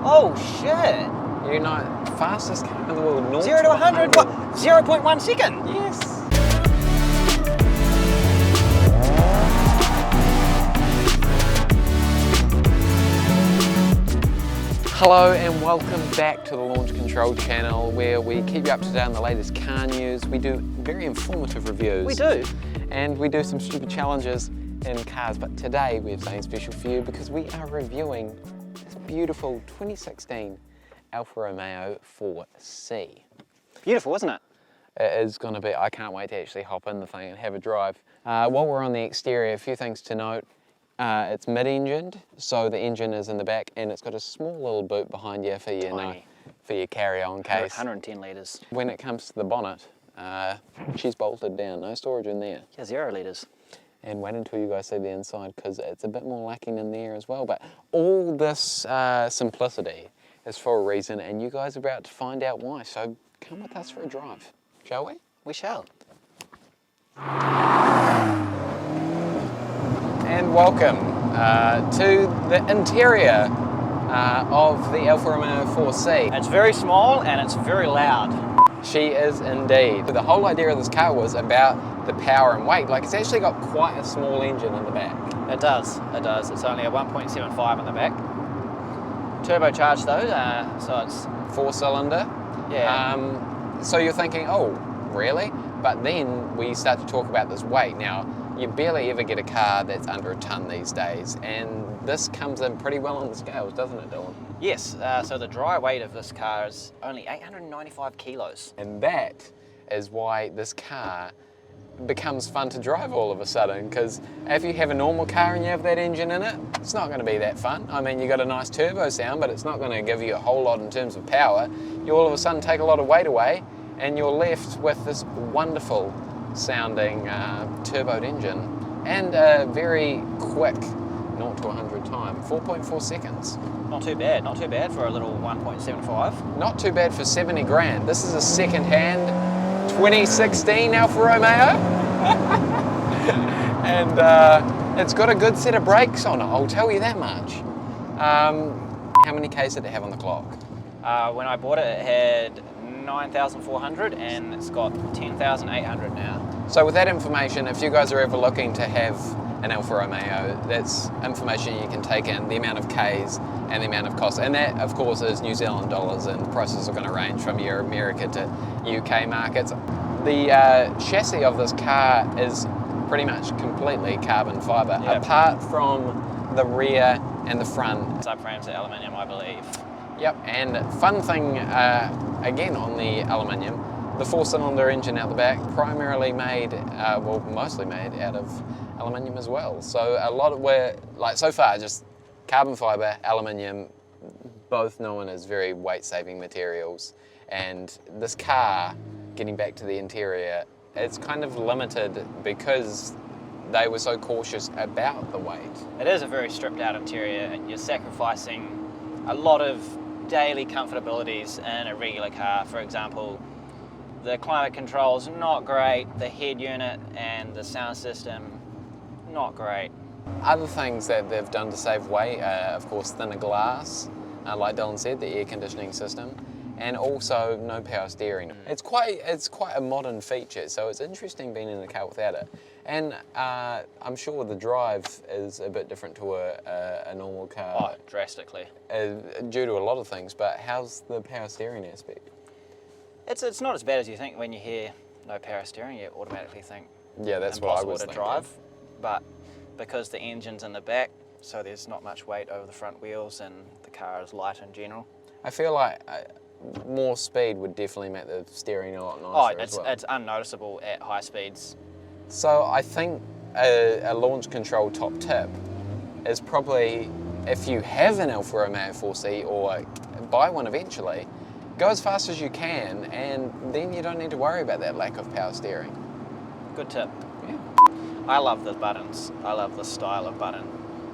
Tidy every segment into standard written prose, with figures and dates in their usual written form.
Oh shit! You're not fastest car in the world. 0 to 100, what? 0.1 second? Yes. Hello and welcome back to the Launch Control channel, where we keep you up to date on the latest car news. We do very informative reviews. We do. And we do some stupid challenges in cars, but today we have something special for you because we are reviewing this beautiful 2016 Alfa Romeo 4C. Beautiful, isn't it? It is going to be, I can't wait to actually hop in the thing and have a drive. While we're on the exterior, a few things to note. It's mid-engined, so the engine is in the back, and it's got a small little boot behind you for your carry-on case. 110 litres. When it comes to the bonnet, she's bolted down, no storage in there. Yeah, 0 litres. And wait until you guys see the inside, because it's a bit more lacking in there as well. But all this simplicity is for a reason, and you guys are about to find out why. So come with us for a drive, shall we? We shall. And welcome to the interior of the Alfa Romeo 4C. It's very small and it's very loud. She is indeed. The whole idea of this car was about the power and weight. Like, it's actually got quite a small engine in the back. It does, it does. It's only a 1.75 in the back. Turbocharged though, so it's 4-cylinder. Yeah. So you're thinking, oh, really? But then we start to talk about this weight. Now, you barely ever get a car that's under a tonne these days, and this comes in pretty well on the scales, doesn't it, Dylan? Yes, so the dry weight of this car is only 895 kilos. And that is why this car becomes fun to drive all of a sudden, because if you have a normal car and you have that engine in it, it's not going to be that fun. I mean, you got a nice turbo sound, but it's not going to give you a whole lot in terms of power. You all of a sudden take a lot of weight away, and you're left with this wonderful sounding turboed engine and a very quick 0 to 100 time, 4.4 seconds. Not too bad for a little 1.75. Not too bad for 70 grand. This is a second-hand 2016 Alfa Romeo. And it's got a good set of brakes on it, I'll tell you that much. How many Ks did it have on the clock? When I bought it, it had 9,400 and it's got 10,800 now. So with that information, if you guys are ever looking to have an Alfa Romeo, that's information you can take in, the amount of Ks and the amount of cost. And that, of course, is New Zealand dollars, and prices are going to range from your America to UK markets. The chassis of this car is pretty much completely carbon fibre, apart from the rear and the front. Subframes are aluminium, I believe. Yep, and fun thing, again on the aluminium, the 4-cylinder engine out the back, primarily made, well, mostly made out of aluminium as well. So a lot of like so far, just carbon fibre, aluminium, both known as very weight-saving materials. And this car, getting back to the interior, it's kind of limited because they were so cautious about the weight. It is a very stripped-out interior, and you're sacrificing a lot of daily comfortabilities in a regular car. For example, the climate control's not great, the head unit and the sound system, not great. Other things that they've done to save weight are, of course, thinner glass, like Dylan said, the air conditioning system, and also no power steering. It's quite a modern feature, so it's interesting being in a car without it. And I'm sure the drive is a bit different to a normal car. Oh, drastically. Due to a lot of things, but how's the power steering aspect? It's not as bad as you think. When you hear no power steering, you automatically think yeah, that's what I was impossible to drive. But because the engine's in the back, so there's not much weight over the front wheels, and the car is light in general. I feel like more speed would definitely make the steering a lot nicer as well. It's unnoticeable at high speeds. So I think a launch control top tip is probably, if you have an Alfa Romeo 4C or buy one eventually, go as fast as you can, and then you don't need to worry about that lack of power steering. Good tip. Yeah. I love the buttons. I love the style of button.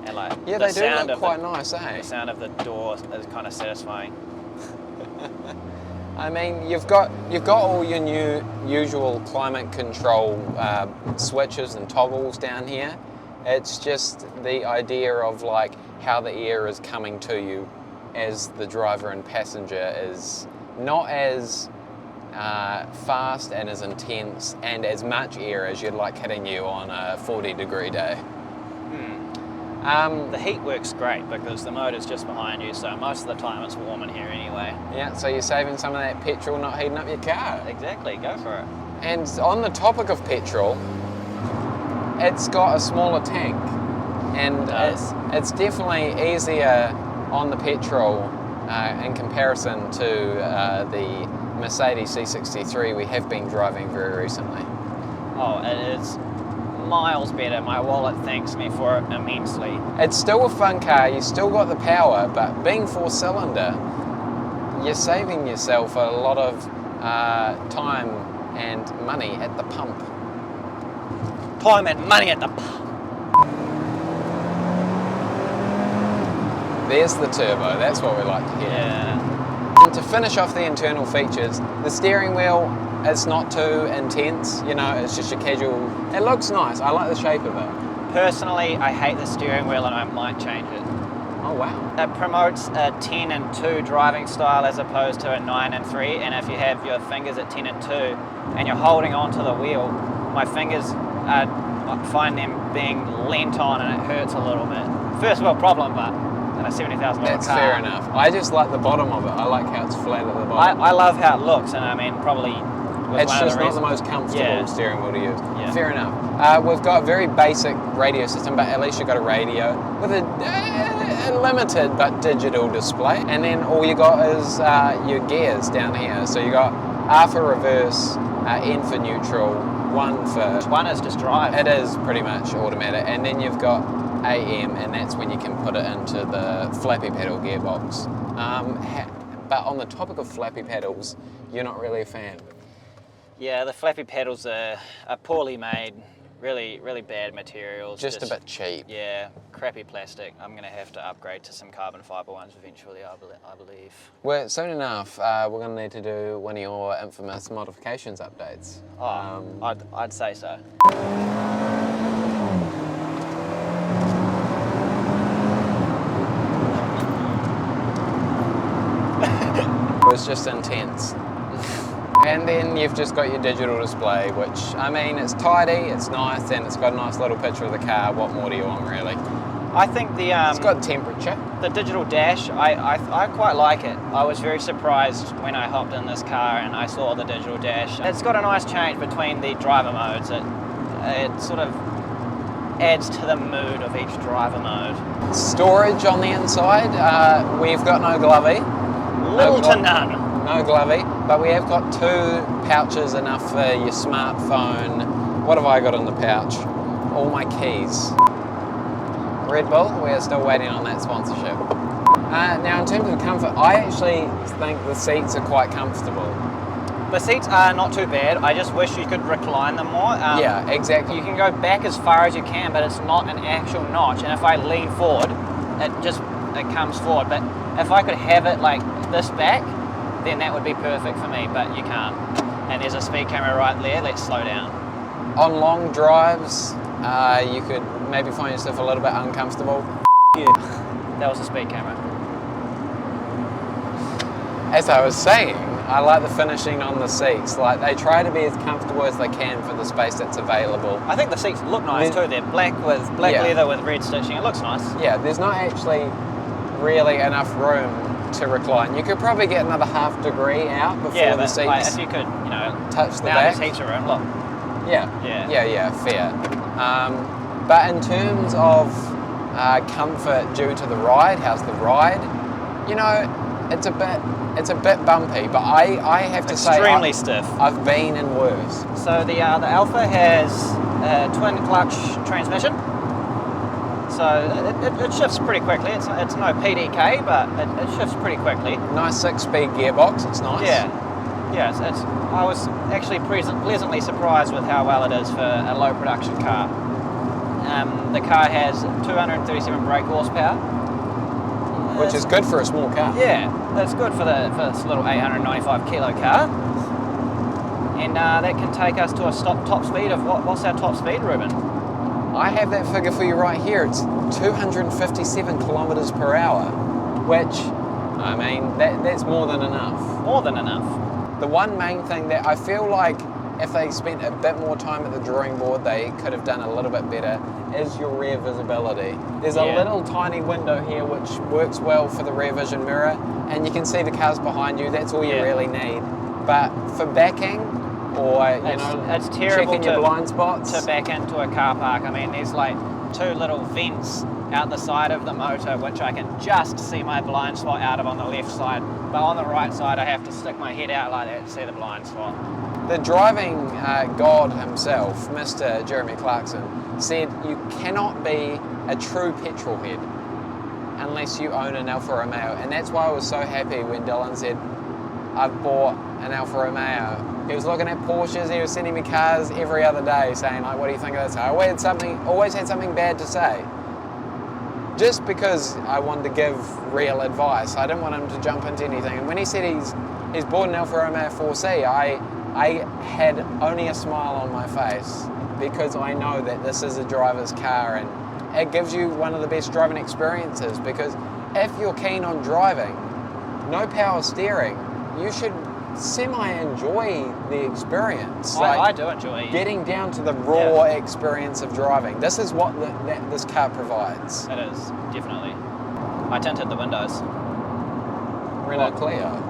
And like yeah, they do look quite nice, eh? The sound of the door is kind of satisfying. I mean, you've got all your usual climate control switches and toggles down here. It's just the idea of like how the air is coming to you as the driver and passenger is not as fast and as intense and as much air as you'd like hitting you on a 40-degree day. The heat works great because the motor's just behind you, so most of the time it's warm in here anyway. Yeah, so you're saving some of that petrol, not heating up your car. Exactly, go for it. And on the topic of petrol, it's got a smaller tank, and it's definitely easier on the petrol in comparison to the Mercedes C63 we have been driving very recently. Oh, it is miles better. My wallet thanks me for it immensely. It's still a fun car, you still got the power, but being 4-cylinder, you're saving yourself a lot of time and money at the pump. Time and money at the pump. There's the turbo, that's what we like to hear. Yeah. And to finish off the internal features, the steering wheel, it's not too intense, you know, it's just your casual. It looks nice, I like the shape of it. Personally, I hate the steering wheel and I might change it. Oh wow. It promotes a 10 and 2 driving style as opposed to a 9 and 3, and if you have your fingers at 10 and 2 and you're holding onto the wheel, my fingers I find them being leant on and it hurts a little bit. First world problem, but in a $70,000 car. That's fair enough. I just like the bottom of it. I like how it's flat at the bottom. I love how it looks, and I mean, probably it's just not the most comfortable steering wheel to use. Yeah. Fair enough. We've got a very basic radio system, but at least you've got a radio with a limited but digital display. And then all you got is your gears down here. So you got R for reverse, N for neutral, 1 for... 1 is just drive. It is pretty much automatic. And then you've got AM, and that's when you can put it into the flappy pedal gearbox. But on the topic of flappy pedals, you're not really a fan. Yeah, the flappy pedals are poorly made, really bad materials. Just a bit cheap. Yeah, crappy plastic. I'm going to have to upgrade to some carbon fibre ones eventually, I believe. Well, soon enough, we're going to need to do one of your infamous modifications updates. Oh, I'd say so. It was just intense. And then you've just got your digital display, which, I mean, it's tidy, it's nice, and it's got a nice little picture of the car. What more do you want, really? I think the... it's got temperature. The digital dash, I quite like it. I was very surprised when I hopped in this car and I saw the digital dash. It's got a nice change between the driver modes. It sort of adds to the mood of each driver mode. Storage on the inside, we've got no glovey. Little to none. No glovey, but we have got 2 pouches, enough for your smartphone. What have I got in the pouch? All my keys. Red Bull, we're still waiting on that sponsorship. Now in terms of comfort, I actually think the seats are quite comfortable. The seats are not too bad, I just wish you could recline them more. Yeah, exactly. You can go back as far as you can, but it's not an actual notch, and if I lean forward, it comes forward. But if I could have it like this back, then that would be perfect for me, but you can't. And there's a speed camera right there, let's slow down. On long drives, you could maybe find yourself a little bit uncomfortable. Yeah, that was a speed camera. As I was saying, I like the finishing on the seats. Like, they try to be as comfortable as they can for the space that's available. I think the seats look nice too. They're black leather with red stitching. It looks nice. Yeah, there's not actually really enough room to recline. You could probably get another half degree out before the seats if you could, you know, touch the now back. there's heaps of room, look. Yeah, fair. But in terms of comfort due to the ride, how's the ride? You know, it's a bit bumpy, but I have to say extremely stiff. I've been in worse. So the Alfa has a twin clutch transmission. So it shifts pretty quickly. It's no PDK, but it shifts pretty quickly. Nice 6-speed gearbox. It's nice. Yeah. I was actually pleasantly surprised with how well it is for a low production car. The car has 237 brake horsepower, which is good for a small car. Yeah, that's good for this little 895 kilo car. And that can take us to a top speed of what's our top speed, Ruben? I have that figure for you right here. It's 257 kilometers per hour, which I mean, that's more than enough. More than enough. The one main thing that I feel like if they spent a bit more time at the drawing board, they could have done a little bit better, is your rear visibility. There's a little tiny window here which works well for the rear vision mirror, and you can see the cars behind you. That's all you really need. But for backing, or it's terrible checking your blind spots, to back into a car park. I mean, there's like 2 little vents out the side of the motor which I can just see my blind spot out of on the left side, but on the right side I have to stick my head out like that to see the blind spot. The driving god himself, Mr. Jeremy Clarkson, said you cannot be a true petrol head unless you own an Alfa Romeo, and that's why I was so happy when Dylan said, I've bought an Alfa Romeo. He was looking at Porsches, he was sending me cars every other day saying, like, what do you think of this? I always had something bad to say. Just because I wanted to give real advice. I didn't want him to jump into anything. And when he said he's bought an Alfa Romeo 4C, I had only a smile on my face because I know that this is a driver's car, and it gives you one of the best driving experiences, because if you're keen on driving, no power steering, you should semi-enjoy the experience. I do enjoy getting down to the raw experience of driving. This is what this car provides. It is, definitely. I tinted the windows. Renault Clio.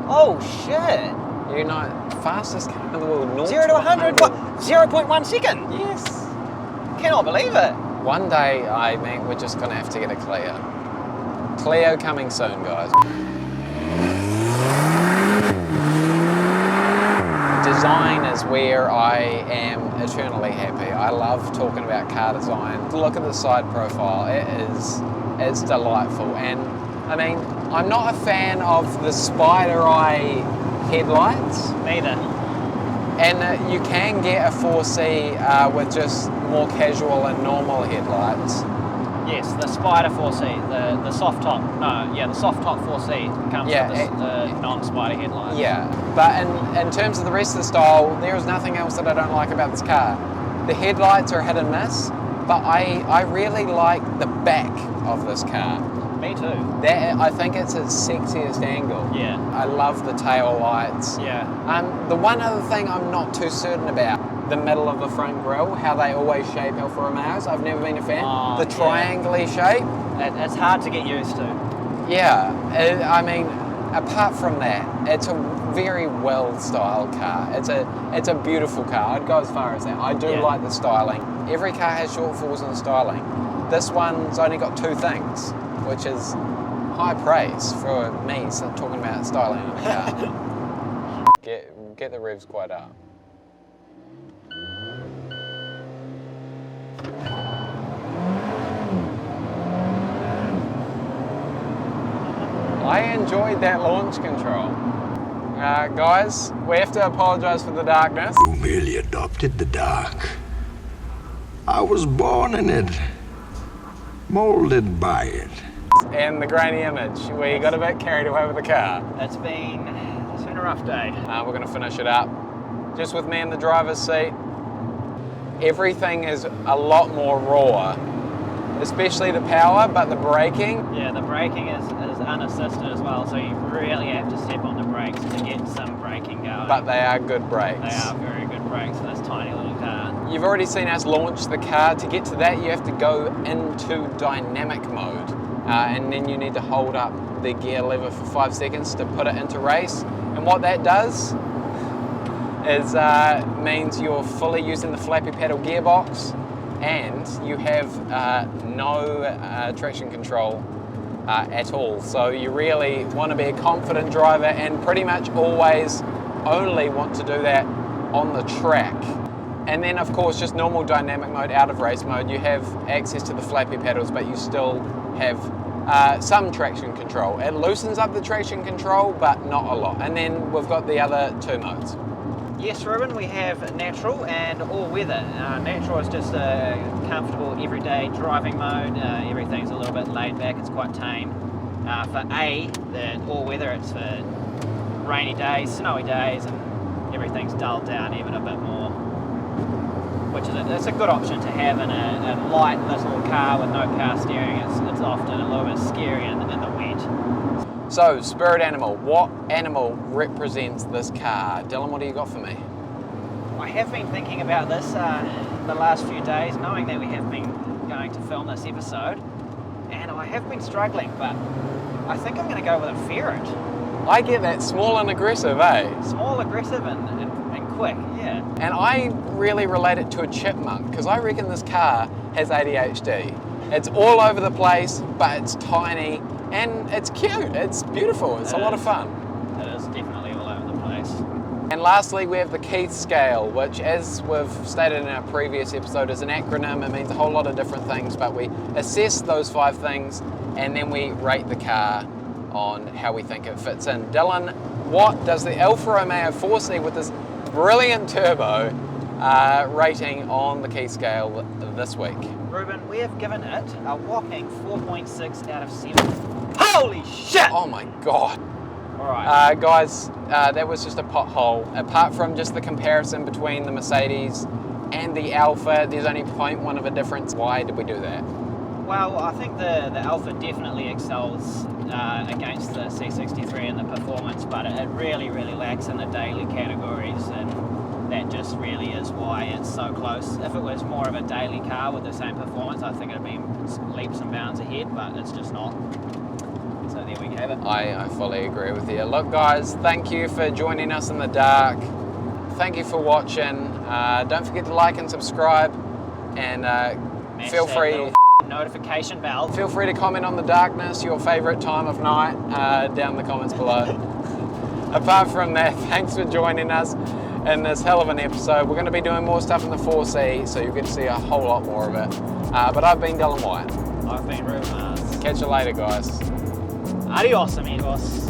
Oh shit! You know, fastest car in the world. 0 to 100, what? 0.1 second? Yes. Cannot believe it. One day, we're just gonna have to get a Clio. Clio coming soon, guys. Design is where I am eternally happy. I love talking about car design. Look at the side profile, it's delightful. And I mean, I'm not a fan of the spider eye headlights. Neither. And you can get a 4C with just more casual and normal headlights. Yes, the Spider 4C, the soft top, the soft top 4C comes with the non-spider headlights. Yeah, but in terms of the rest of the style, there is nothing else that I don't like about this car. The headlights are hit and miss, but I really like the back of this car. Me too. I think it's its sexiest angle. Yeah. I love the tail lights. Yeah. The one other thing I'm not too certain about, the middle of the front grille, how they always shape Alfa Romeos. I've never been a fan. Oh, the triangle-y shape. It's hard to get used to. Yeah, I mean, apart from that, it's a very well-styled car. It's a beautiful car. I'd go as far as that. I do like the styling. Every car has shortfalls in styling. This one's only got 2 things, which is high praise for me talking about styling of a car. Get the revs quite up. I enjoyed that launch control. Guys, we have to apologise for the darkness. You merely adopted the dark. I was born in it, molded by it. And the grainy image. We got a bit carried away with the car. It's been a rough day. We're going to finish it up. Just with me in the driver's seat. Everything is a lot more raw, especially the power, but the braking. Yeah, the braking is unassisted as well, so you really have to step on the brakes to get some braking going. But they are good brakes. They are very good brakes for this tiny little car. You've already seen us launch the car. To get to that, you have to go into dynamic mode, and then you need to hold up the gear lever for 5 seconds to put it into race. And what that does is means you're fully using the flappy pedal gearbox, and you have no traction control at all. So you really want to be a confident driver and pretty much always only want to do that on the track. And then of course just normal dynamic mode, out of race mode, you have access to the flappy pedals, but you still have some traction control. It loosens up the traction control, but not a lot. And then we've got the other 2 modes. Yes, Ruben, we have natural and all-weather. Natural is just a comfortable everyday driving mode. Everything's a little bit laid back, it's quite tame. For A, the all-weather, it's for rainy days, snowy days, and everything's dulled down even a bit more, which is it's a good option to have in a light little car with no power steering. It's often a little bit scary in the wet. So, spirit animal. What animal represents this car? Dylan, what do you got for me? I have been thinking about this the last few days, knowing that we have been going to film this episode, and I have been struggling, but I think I'm going to go with a ferret. I get that, small and aggressive, eh? Small, aggressive, and quick, yeah. And I really relate it to a chipmunk, because I reckon this car has ADHD. It's all over the place, but it's tiny, and it's cute, it's beautiful, it's a lot of fun. It is definitely all over the place. And lastly, we have the Keith scale, which, as we've stated in our previous episode, is an acronym. It means a whole lot of different things, but we assess those 5 things, and then we rate the car on how we think it fits in. Dylan, what does the Alfa Romeo 4C with this brilliant turbo rating on the Keith scale this week? Ruben, we have given it a whopping 4.6 out of 7. Holy shit! Oh my God. Alright. Guys, that was just a pothole. Apart from just the comparison between the Mercedes and the Alfa, there's only 0.1 of a difference. Why did we do that? Well, I think the Alfa definitely excels against the C63 in the performance, but it really, really lacks in the daily categories, and that just really is why it's so close. If it was more of a daily car with the same performance, I think it'd be leaps and bounds ahead, but it's just not. So there we have it. I fully agree with you. Look, guys, thank you for joining us in the dark. Thank you for watching. Don't forget to like and subscribe, and feel free. Notification bell. Feel free to comment on the darkness, your favourite time of night, down in the comments below. Apart from that, thanks for joining us in this hell of an episode. We're going to be doing more stuff in the 4C, so you'll get to see a whole lot more of it. But I've been Dylan White. I've been Ruben Mars. Catch you later, guys. Adios, amigos.